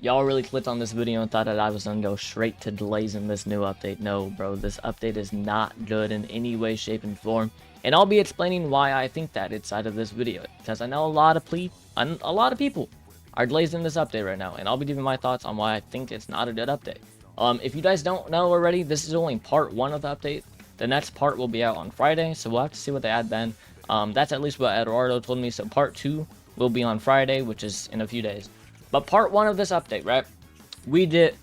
Y'all really clicked on this video and thought that I was gonna go straight to delays in this new update. No, bro, this update is not good in any way, shape, and form. And I'll be explaining why I think that inside of this video, because I know a lot of people are glazed in this update right now, and I'll be giving my thoughts on why I think it's not a good update. If you guys don't know already, this is only part 1 of the update. The next part will be out on Friday, so we'll have to see what they add then. That's at least what Eduardo told me, so part 2 will be on Friday, which is in a few days. But part 1 of this update, right? We did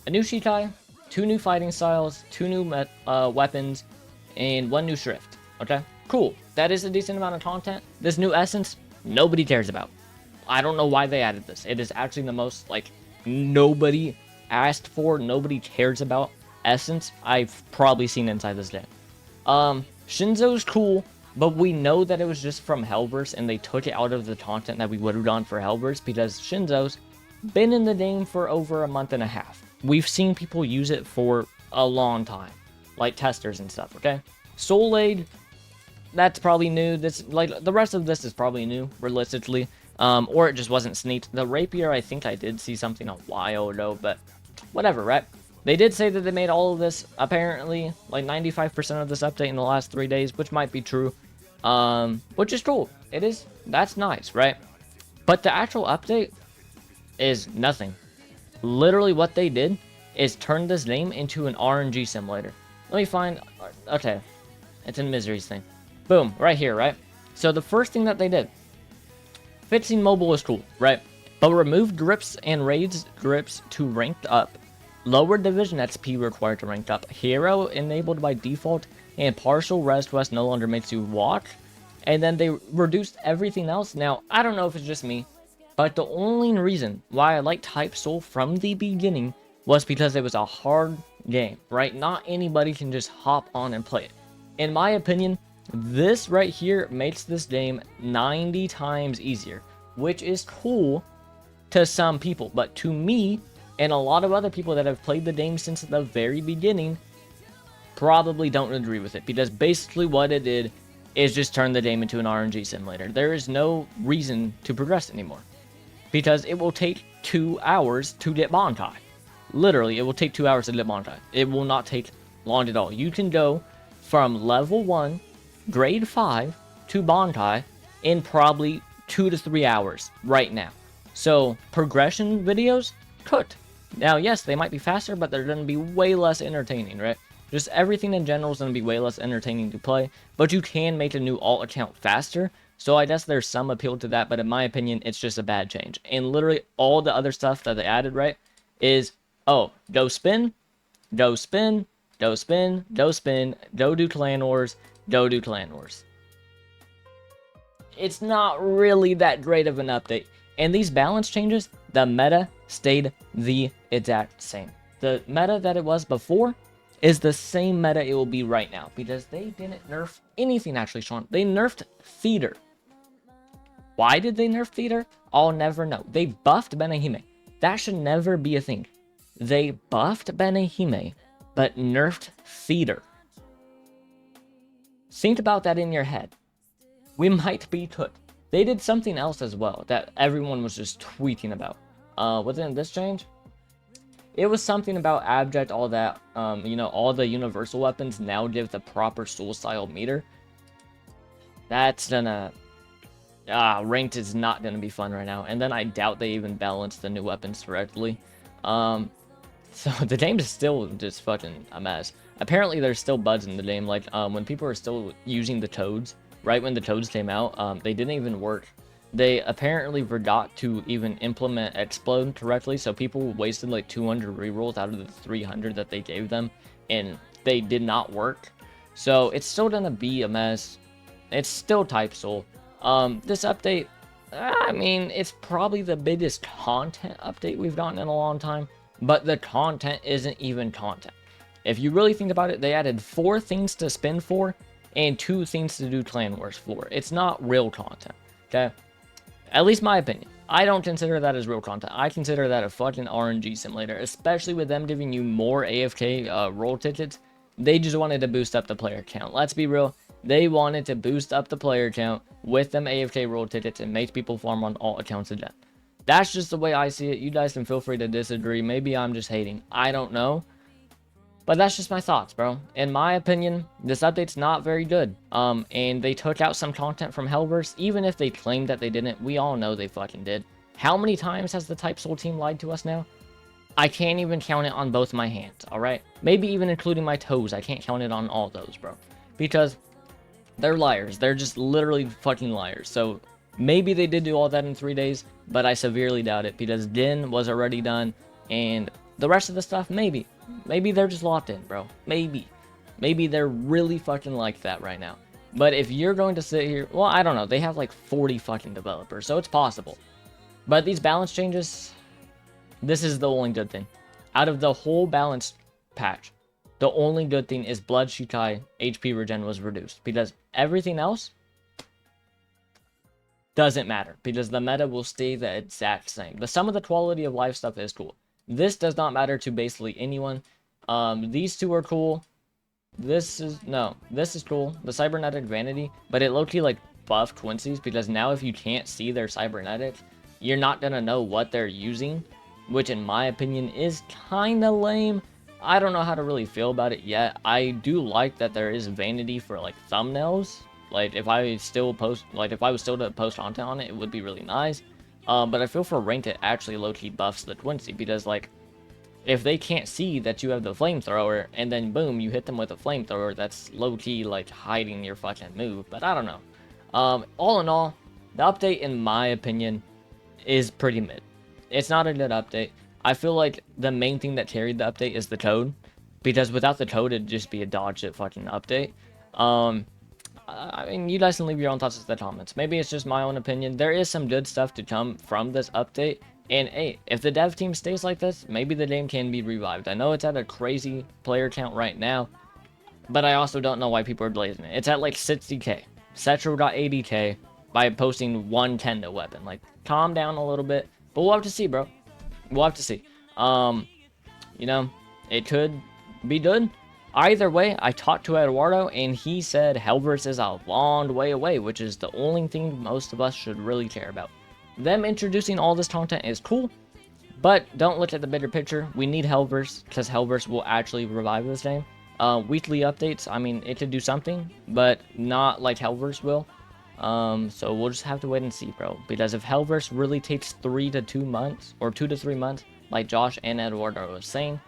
a new Shikai, 2 new fighting styles, 2 new weapons, and 1 new shrift. Okay? Cool. That is a decent amount of content. This new essence, nobody cares about. I don't know why they added this. It is actually the most, like, nobody asked for, nobody cares about essence I've probably seen inside this game. Shinzo's cool, but we know that it was just from Hellverse, and they took it out of the content that we would have done for Hellverse, because Shinzo's been in the game for over a month and a half. We've seen people use it for a long time, like testers and stuff, okay? Soul Aid, that's probably new. This, like, the rest of this is probably new, realistically. Or it just wasn't sneaked. The Rapier, I think I did see something a while ago, but whatever, right? They did say that they made all of this, apparently, like 95% of this update in the last 3 days, which might be true. Which is cool. It is. That's nice, right? But the actual update is nothing. Literally what they did is turn this game into an RNG simulator. Let me find... Okay. It's in Misery's thing. Boom. Right here, right? So the first thing that they did, fixing mobile is cool, right? But removed grips and raised grips to ranked up. Lower division XP required to ranked up. Hero enabled by default. And partial rest quest no longer makes you walk. And then they reduced everything else. Now, I don't know if it's just me, but the only reason why I liked Type Soul from the beginning was because it was a hard game, right? Not anybody can just hop on and play it. In my opinion, this right here makes this game 90 times easier, which is cool to some people. But to me, and a lot of other people that have played the game since the very beginning, probably don't agree with it, because basically what it did is just turn the game into an RNG simulator. There is no reason to progress anymore, because it will take 2 hours to get Bontai. Literally, it will take 2 hours to get Bontai. It will not take long at all. You can go from level 1, grade 5, to Bontai in probably 2 to 3 hours right now. So, progression videos, cooked. Now, yes, they might be faster, but they're going to be way less entertaining, right? Just everything in general is going to be way less entertaining to play, but you can make a new alt account faster, so I guess there's some appeal to that, but in my opinion, it's just a bad change. And literally all the other stuff that they added, right, is, oh, go spin, go spin, go spin, go spin, go do Clan Wars, go do Clan Wars. It's not really that great of an update. And these balance changes, the meta stayed the exact same. The meta that it was before is the same meta it will be right now, because they didn't nerf anything, actually, Sean. They nerfed Theater. Why did they nerf Theater? I'll never know. They buffed Benehime. That should never be a thing. They buffed Benehime, but nerfed Theater. Think about that in your head. We might be cooked. They did something else as well that everyone was just tweeting about. Wasn't this change? It was something about abject, all that, you know, all the universal weapons now give the proper soul style meter. That's gonna... ranked is not gonna be fun right now. And then I doubt they even balance the new weapons correctly. So the game is still just fucking a mess. Apparently there's still bugs in the game, like, when people are still using the toads, right when the toads came out, they didn't even work. They apparently forgot to even implement Explode correctly, so people wasted like 200 rerolls out of the 300 that they gave them, and they did not work. So it's still gonna be a mess. It's still Type Soul. This update, I mean, it's probably the biggest content update we've gotten in a long time, but the content isn't even content. If you really think about it, they added 4 things to spin for, and 2 things to do Clan Wars for. It's not real content, okay? At least my opinion. I don't consider that as real content. I consider that a fucking RNG simulator, especially with them giving you more AFK roll tickets. They just wanted to boost up the player count. Let's be real. They wanted to boost up the player count with them AFK roll tickets and make people farm on all accounts again. That's just the way I see it. You guys can feel free to disagree. Maybe I'm just hating. I don't know. But that's just my thoughts, bro. In my opinion, this update's not very good. And they took out some content from Hellverse. Even if they claimed that they didn't, we all know they fucking did. How many times has the Type Soul team lied to us now? I can't even count it on both my hands, alright? Maybe even including my toes. I can't count it on all those, bro. Because they're liars. They're just literally fucking liars. So maybe they did do all that in 3 days, but I severely doubt it because Din was already done, and the rest of the stuff, maybe. Maybe they're just locked in, bro. Maybe. Maybe they're really fucking like that right now. But if you're going to sit here, well, I don't know. They have like 40 fucking developers, so it's possible. But these balance changes, this is the only good thing. Out of the whole balance patch, the only good thing is Blood Shikai HP regen was reduced. Because everything else doesn't matter. Because the meta will stay the exact same. The sum of the quality of life stuff is cool. This does not matter to basically anyone. These two are cool. This is cool. The cybernetic vanity, but it low-key like buffed Quincy's because now if you can't see their cybernetics, you're not gonna know what they're using, which in my opinion is kinda lame. I don't know how to really feel about it yet. I do like that there is vanity for like thumbnails. Like if I still post, like if I was still to post content on it, it would be really nice. But I feel for ranked it actually low-key buffs the Quincy because like if they can't see that you have the flamethrower and then boom you hit them with a flamethrower, that's low-key like hiding your fucking move. But I don't know. All in all, the update in my opinion is pretty mid. It's not a good update. I feel like the main thing that carried the update is the code, because without the code it'd just be a dog shit fucking update. I mean, you guys can leave your own thoughts in the comments. Maybe it's just my own opinion. There is some good stuff to come from this update. And hey, if the dev team stays like this, maybe the game can be revived. I know it's at a crazy player count right now, but I also don't know why people are blazing it. It's at like 60k. Setro got 80k by posting 110 to weapon. Like, calm down a little bit. But we'll have to see, bro. We'll have to see. You know, it could be good. Either way, I talked to Eduardo, and he said Hellverse is a long way away, which is the only thing most of us should really care about. Them introducing all this content is cool, but don't look at the bigger picture. We need Hellverse, because Hellverse will actually revive this game. Weekly updates, I mean, it could do something, but not like Hellverse will. So we'll just have to wait and see, bro. Because if Hellverse really takes 3 to 2 months, or 2 to 3 months, like Josh and Eduardo was saying,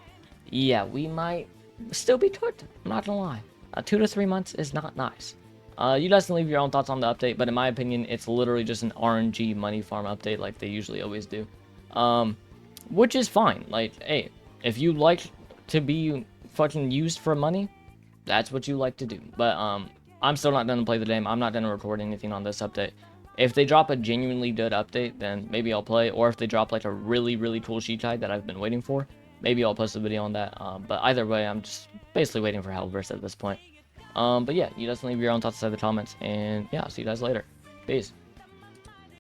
yeah, we might still be cooked. I'm not gonna lie. 2 to 3 months is not nice. You guys can leave your own thoughts on the update, but in my opinion, it's literally just an RNG money farm update like they usually always do. Which is fine. Like, hey, if you like to be fucking used for money, that's what you like to do. But, I'm still not gonna play the game. I'm not gonna record anything on this update. If they drop a genuinely good update, then maybe I'll play. Or if they drop like a really, really cool sheet guide that I've been waiting for, maybe I'll post a video on that. But either way, I'm just basically waiting for Hellverse at this point. But yeah, you guys can leave your own thoughts inside the comments. And yeah, I'll see you guys later. Peace.